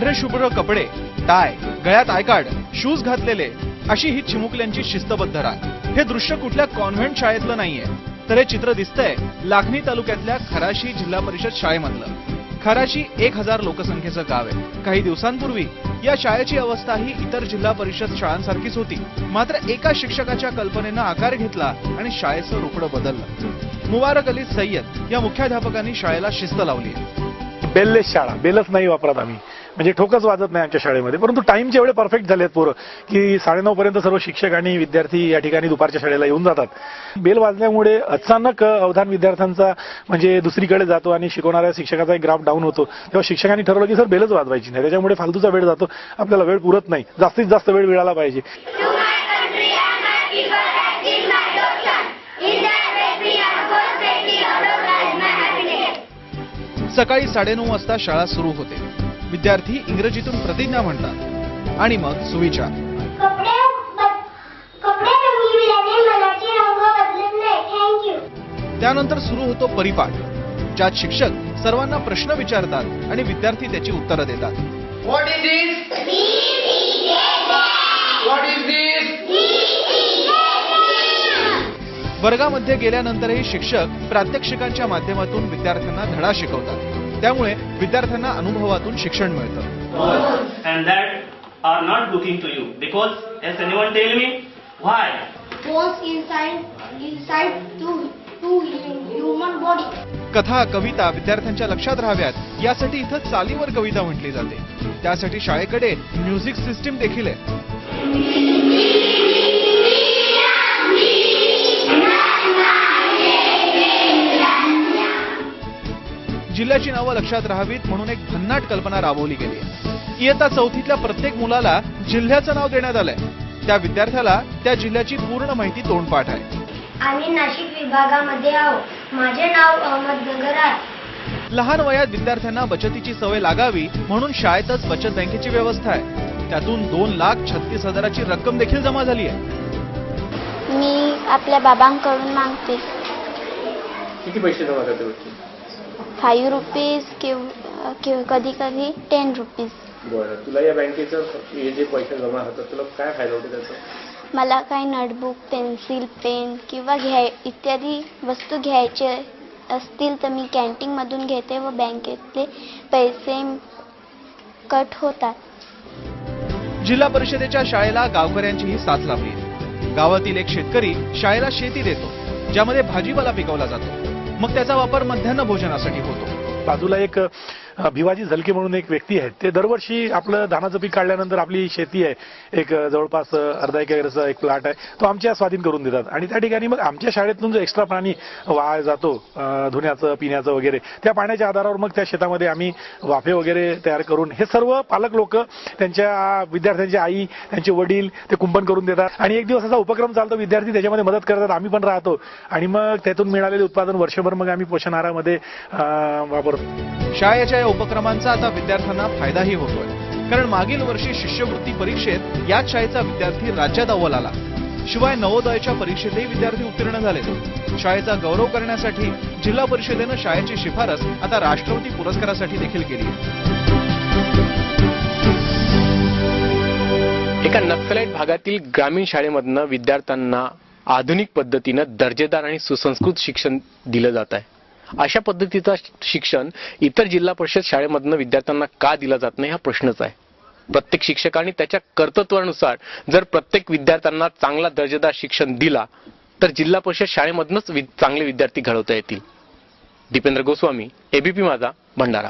पांढरे शुभ्र कपडे, टाय, गळ्यात आय कार्ड, शूज घातलेले, अशी ही चिमुकल्यांची शिस्तबद्ध रांग. हे दृश्य कुठल्या कॉन्व्हेंट शाळेतलं नाहीये, तर हे चित्र दिसतंय लाखनी तालुक्यातल्या खराशी जिल्हा परिषद शाळेमधलं. खराशी 1000 लोकसंख्येचं गाव आहे. काही दिवसांपूर्वी या शाळेची अवस्था ही इतर जिल्हा परिषद शाळांसारखीच होती. मात्र एका शिक्षकाच्या कल्पनेनं आकार घेतला आणि शाळेचं रूपडं बदललं. मुबारक अली सय्यद या मुख्याध्यापकांनी शाळेला शिस्त लावली आहे. बेललेस शाळा, बेलच नाही वापरत आम्ही, म्हणजे ठोकच वाजत नाही आमच्या शाळेमध्ये. परंतु टाइमचे एवढे परफेक्ट झालेत पोरं की 9:30 पर्यंत सर्व शिक्षक आणि विद्यार्थी या ठिकाणी दुपारच्या शाळेला येऊन जातात. बेल वाजल्यामुळे अचानक अवधान विद्यार्थ्यांचा म्हणजे दुसरीकडे जातो आणि शिकवणाऱ्या शिक्षकाचा एक ग्राफ डाऊन होतो. तेव्हा शिक्षकांनी ठरवलं की सर बेलच वाजवायची नाही, त्याच्यामुळे फालतूचा वेळ जातो, आपल्याला वेळ पुरत नाही, जास्तीत जास्त वेळ मिळाला पाहिजे. सकाळी 9:30 वाजता शाळा सुरू होते. विद्यार्थी इंग्रजीतून प्रतिज्ञा म्हणतात आणि मग सुविचार. त्यानंतर सुरू होतो परिपाठ, ज्यात शिक्षक सर्वांना प्रश्न विचारतात आणि विद्यार्थी त्याची उत्तरं देतात. What is this? What is this? वर्गामध्ये गेल्यानंतरही शिक्षक प्रात्यक्षिकांच्या माध्यमातून विद्यार्थ्यांना धडा शिकवतात. त्यामुळे विद्यार्थ्यांना अनुभवातून शिक्षण मिळतं. And that are not looking to you because as anyone tell me why? Bones inside to human body. कथा कविता विद्यार्थ्यांच्या लक्षात राहाव्यात यासाठी इथं चालीवर कविता म्हटली जाते. त्यासाठी शाळेकडे म्युझिक सिस्टीम देखील आहे. जिल्ह्याची नावं लक्षात राहावीत म्हणून एक भन्नाट कल्पना राबवली गेली आहे. इयत्ता 4थीतल्या प्रत्येक मुलाला जिल्ह्याचं नाव देण्यात आलंय. त्या विद्यार्थ्याला त्या जिल्ह्याची पूर्ण माहिती तोंडपाठ आहे. आम्ही नाशिक विभागामध्ये आहोत. माझे नाव अहमद गगर आहे. लहान वयात विद्यार्थ्यांना बचतीची सवय लागावी म्हणून शाळेतच बचत बँकेची व्यवस्था आहे. त्यातून 2,36,000ची रक्कम देखील जमा झाली आहे. मी आपल्या बाबांकडून मागते. किती पैसे जमा करते? 5 रुपीज किंवा कधी कधी 10 रुपीज. बरं, तुला या बँकेचं हे जे पैसे जमा होतात तुला काय फायदा होतो त्याचा? मला काही नोटबुक, पेन्सिल, पेन किंवा इत्यादी वस्तू घ्यायचे असतील तर मी कॅन्टीनमधून घेते व बँकेतले पैसे कट होतात. जिल्हा परिषदेच्या शाळेला गावकऱ्यांचीही साथ लाभली आहे. गावातील एक शेतकरी शाळेला शेती देतो, ज्यामध्ये भाजीपाला पिकवला जातो. मग त्याचा वापर मध्यान्ह भोजनासाठी होतो. बाजूला एक भिवाजी झलके म्हणून एक व्यक्ती आहेत. ते दरवर्षी आपलं धानाचं पीक काढल्यानंतर आपली शेती आहे, एक जवळपास अर्धा एकरचा एक प्लॉट आहे, तो आमच्या स्वाधीन करून देतात. आणि त्या ठिकाणी मग आमच्या शाळेतून जो एक्स्ट्रा पाणी वाया जातो धुण्याचं पिण्याचं वगैरे, त्या पाण्याच्या आधारावर मग त्या शेतामध्ये आम्ही वाफे वगैरे तयार करून हे सर्व पालक लोक त्यांच्या विद्यार्थ्यांची आई, त्यांचे वडील ते कुंपण करून देतात. आणि एक दिवस असा उपक्रम चालतो, विद्यार्थी त्याच्यामध्ये मदत करतात, आम्ही पण राहतो. आणि मग त्यातून मिळालेले उत्पादन वर्षभर मग आम्ही पोषण आहारामध्ये वापरतो. शाळेच्या या उपक्रमांचा आता विद्यार्थ्यांना फायदाही होतोय. कारण मागील वर्षी शिष्यवृत्ती परीक्षेत याच शाळेचा विद्यार्थी राज्यात अव्वल आला. शिवाय नवोदयाच्या परीक्षेतही विद्यार्थी उत्तीर्ण झाले. शाळेचा गौरव करण्यासाठी जिल्हा परिषदेनं शाळेची शिफारस आता राष्ट्रपती पुरस्कारासाठी देखील केली. एका नक्सलाईट भागातील ग्रामीण शाळेमधनं विद्यार्थ्यांना आधुनिक पद्धतीनं दर्जेदार आणि सुसंस्कृत शिक्षण दिलं जात आहे. अशा पद्धतीचं शिक्षण इतर जिल्हा परिषद शाळेमधनं विद्यार्थ्यांना का दिलं जात नाही हा प्रश्नच आहे. प्रत्येक शिक्षकाने त्याच्या कर्तृत्वानुसार जर प्रत्येक विद्यार्थ्यांना चांगला दर्जेदार शिक्षण दिला तर जिल्हा परिषद शाळेमधूनच चांगले विद्यार्थी घडवता येतील. दीपेंद्र गोस्वामी, एबीपी माझा, भंडारा.